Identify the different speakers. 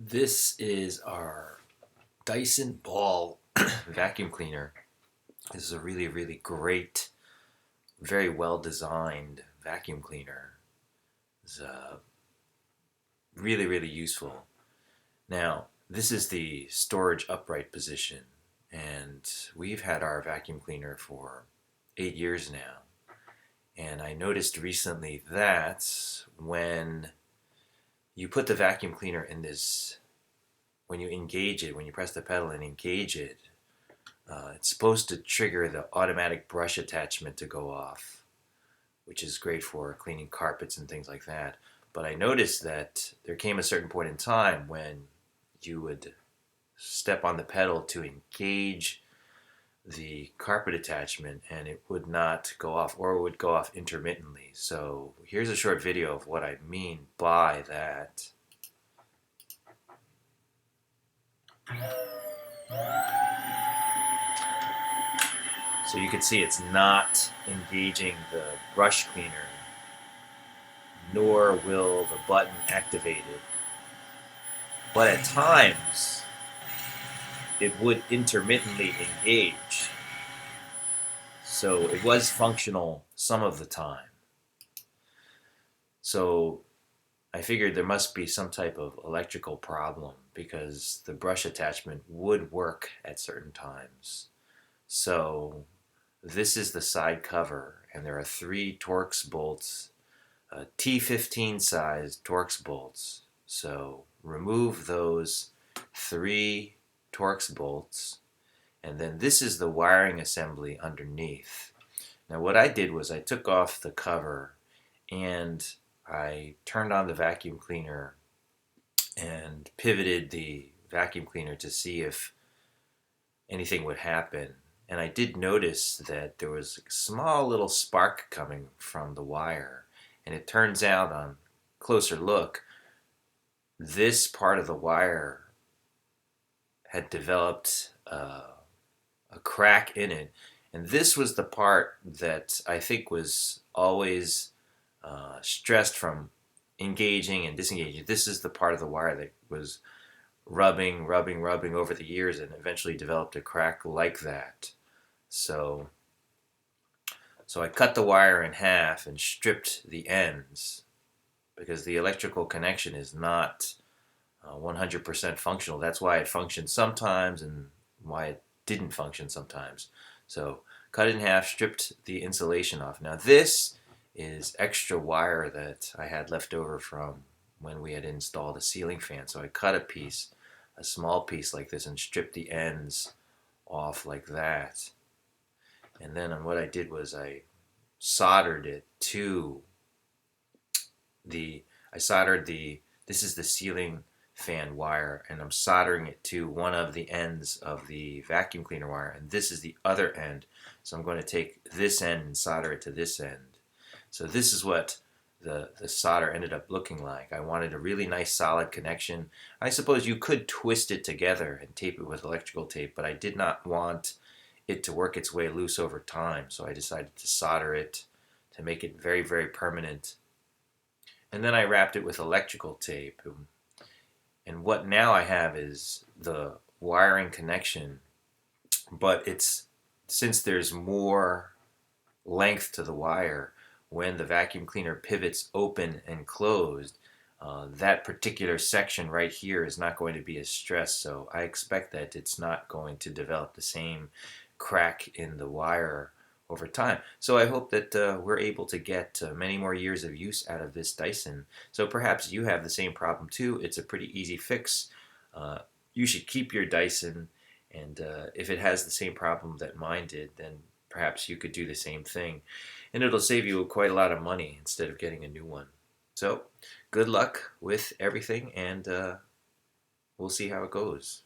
Speaker 1: This is our Dyson Ball Vacuum Cleaner. This is a really great, very well designed vacuum cleaner. It's really useful. Now, this is the storage upright position, and we've had our vacuum cleaner for 8 years now. And I noticed recently that when you put the vacuum cleaner in this, when you engage it, when you press the pedal and engage it, it's supposed to trigger the automatic brush attachment to go off, which is great for cleaning carpets and things like that. But I noticed that there came a certain point in time when you would step on the pedal to engage the carpet attachment and it would not go off, or it would go off intermittently. So here's a short video of what I mean by that. So you can see it's not engaging the brush cleaner, nor will the button activate it. But at times, it would intermittently engage. So it was functional some of the time. So I figured there must be some type of electrical problem because the brush attachment would work at certain times. So this is the side cover, and there are 3 Torx bolts, T15 size Torx bolts. So remove those 3 Torx bolts, and then this is the wiring assembly underneath. Now what I did was I took off the cover and I turned on the vacuum cleaner and pivoted the vacuum cleaner to see if anything would happen. And I did notice that there was a small little spark coming from the wire. And it turns out on closer look, this part of the wire had developed a crack in it. And this was the part that I think was always stressed from engaging and disengaging. This is the part of the wire that was rubbing over the years and eventually developed a crack like that. So I cut the wire in half and stripped the ends because the electrical connection is not 100% functional. That's why it functions sometimes and why it didn't function sometimes. So cut it in half, stripped the insulation off. Now this is extra wire that I had left over from when we had installed a ceiling fan. So I cut a small piece like this, and stripped the ends off like that. And then what I did was I soldered it to this is the ceiling fan wire, and I'm soldering it to one of the ends of the vacuum cleaner wire, and this is the other end. So I'm going to take this end and solder it to this end. So this is what the solder ended up looking like. I wanted a really nice solid connection. I suppose you could twist it together and tape it with electrical tape, but I did not want it to work its way loose over time, so I decided to solder it to make it very permanent. And then I wrapped it with electrical tape. And what now I have is the wiring connection, but since there's more length to the wire, when the vacuum cleaner pivots open and closed, that particular section right here is not going to be as stressed. So I expect that it's not going to develop the same crack in the wire over time. So I hope that we're able to get many more years of use out of this Dyson. So perhaps you have the same problem too. It's a pretty easy fix. You should keep your Dyson, and if it has the same problem that mine did, then perhaps you could do the same thing, and it'll save you quite a lot of money instead of getting a new one. So good luck with everything, and we'll see how it goes.